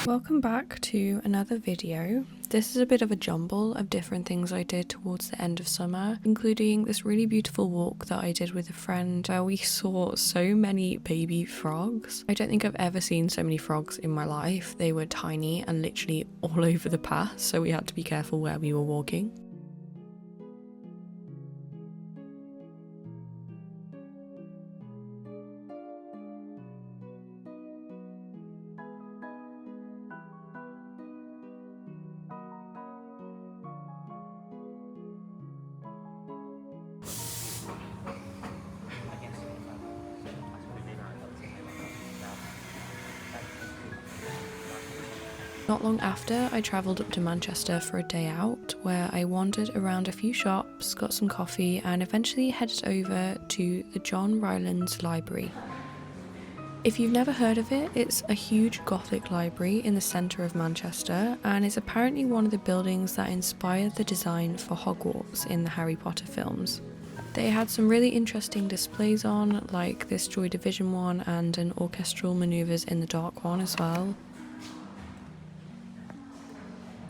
Welcome back to another video. This is a bit of a jumble of different things I did towards the end of summer, including this really beautiful walk that I did with a friend where we saw so many baby frogs. I don't think I've ever seen so many frogs in my life. They were tiny and literally all over the path, so we had to be careful where we were walking. Not long after, I travelled up to Manchester for a day out, where I wandered around a few shops, got some coffee, and eventually headed over to the John Rylands Library. If you've never heard of it, it's a huge Gothic library in the centre of Manchester, and is apparently one of the buildings that inspired the design for Hogwarts in the Harry Potter films. They had some really interesting displays on, like this Joy Division one and an orchestral manoeuvres in the dark one as well.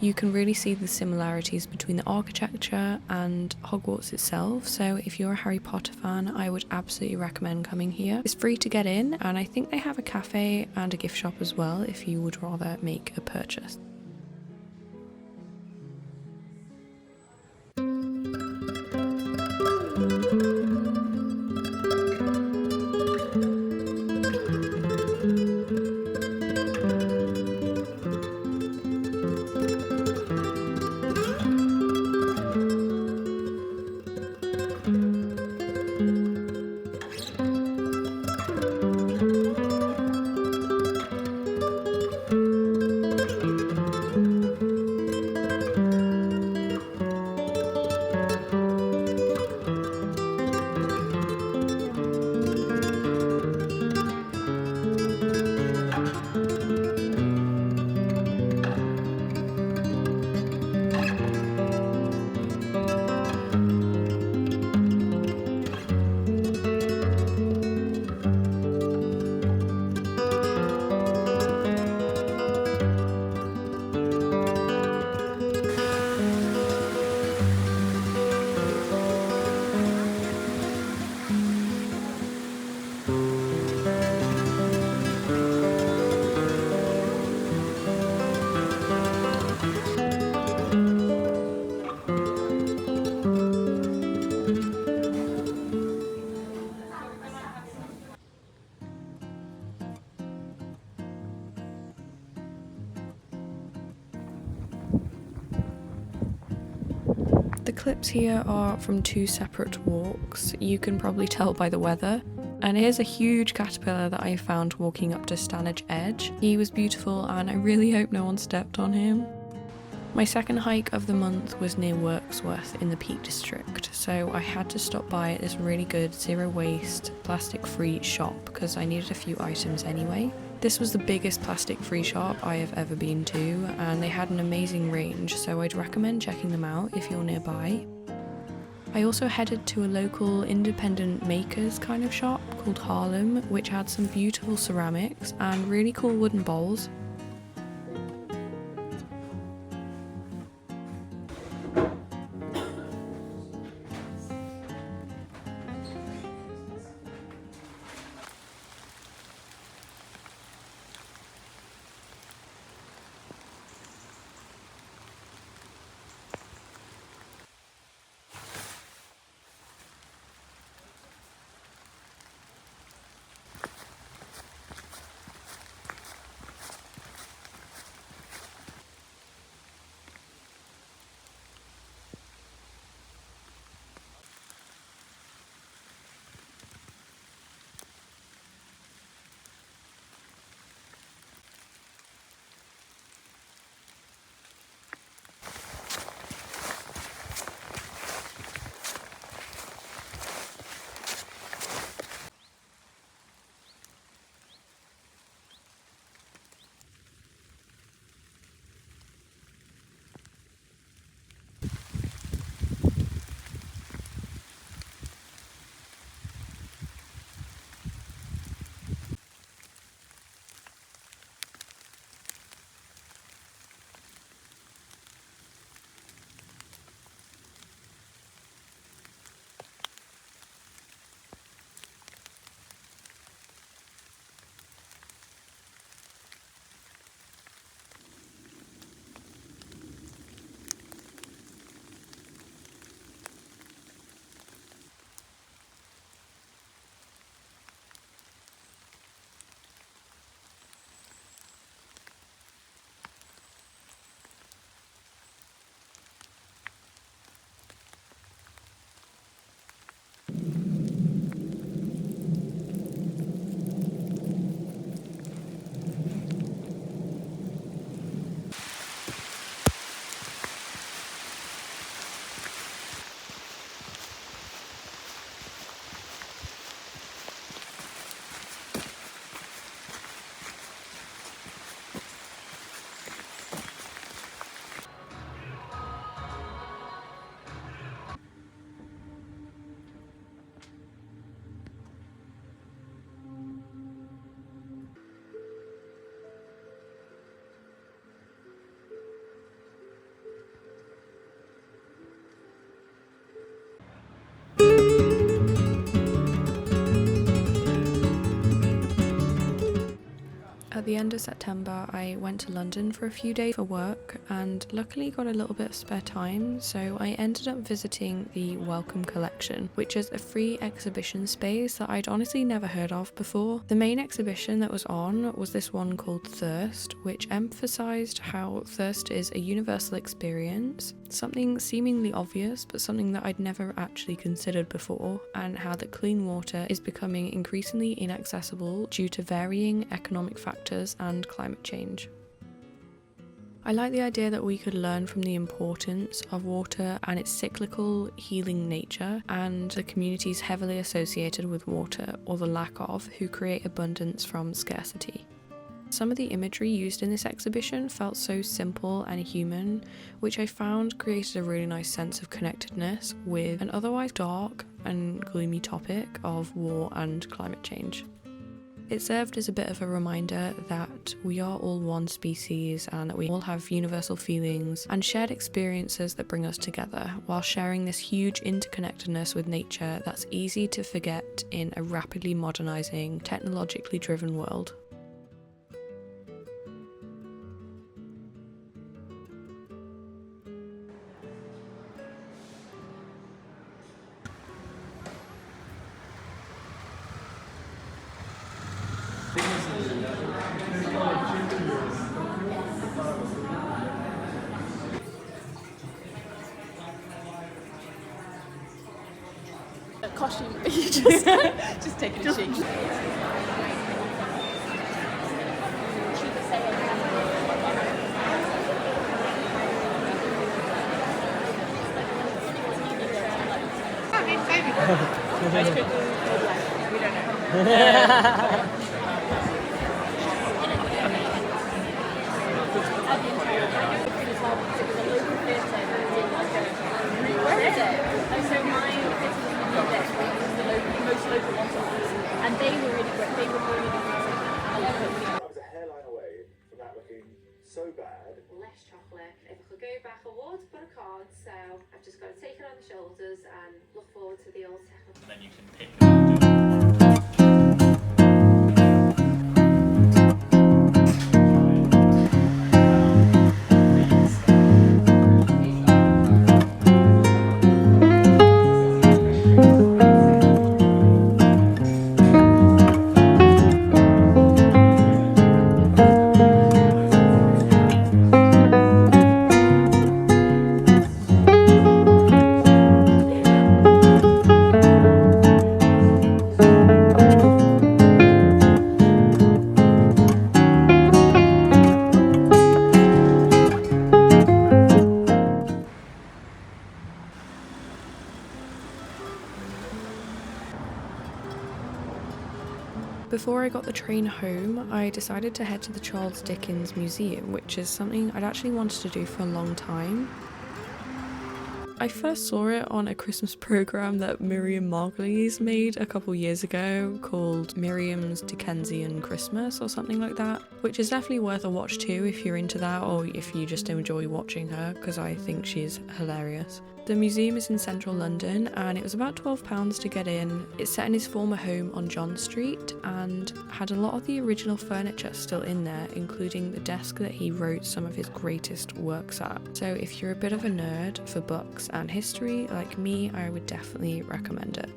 You can really see the similarities between the architecture and Hogwarts itself, so if you're a Harry Potter fan, I would absolutely recommend coming here. It's free to get in, and I think they have a cafe and a gift shop as well if you would rather make a purchase. The clips here are from two separate walks. You can probably tell by the weather. And here's a huge caterpillar that I found walking up to Stanage Edge. He was beautiful and I really hope no one stepped on him. My second hike of the month was near Wirksworth in the Peak District, so I had to stop by at this really good zero waste, plastic free shop because I needed a few items anyway. This was the biggest plastic free shop I have ever been to, and they had an amazing range, so I'd recommend checking them out if you're nearby. I also headed to a local independent makers kind of shop called Harlem, which had some beautiful ceramics and really cool wooden bowls. At the end of September, I went to London for a few days for work and luckily got a little bit of spare time, so I ended up visiting the Welcome Collection, which is a free exhibition space that I'd honestly never heard of before. The main exhibition that was on was this one called Thirst, which emphasised how thirst is a universal experience, something seemingly obvious but something that I'd never actually considered before, and how that clean water is becoming increasingly inaccessible due to varying economic factors and climate change. I like the idea that we could learn from the importance of water and its cyclical, healing nature, and the communities heavily associated with water, or the lack of, who create abundance from scarcity. Some of the imagery used in this exhibition felt so simple and human, which I found created a really nice sense of connectedness with an otherwise dark and gloomy topic of war and climate change. It served as a bit of a reminder that we are all one species and that we all have universal feelings and shared experiences that bring us together, while sharing this huge interconnectedness with nature that's easy to forget in a rapidly modernising, technologically driven world. Costume, you just taking a cheek. Where is it? So mine most local ones, and they were really great. They were really good. I was a hairline away from that looking so bad. Less chocolate. If I could go back, I would, but I can't. So I've just got to take it on the shoulders and look forward to the old technical. And then you can pick them up. Before I got the train home, I decided to head to the Charles Dickens Museum, which is something I'd actually wanted to do for a long time. I first saw it on a Christmas programme that Miriam Margolyes made a couple years ago called Miriam's Dickensian Christmas or something like that, which is definitely worth a watch too if you're into that or if you just enjoy watching her, because I think she's hilarious. The museum is in central London and it was about £12 to get in. It's set in his former home on John Street and had a lot of the original furniture still in there, including the desk that he wrote some of his greatest works at. So if you're a bit of a nerd for books and history like me, I would definitely recommend it.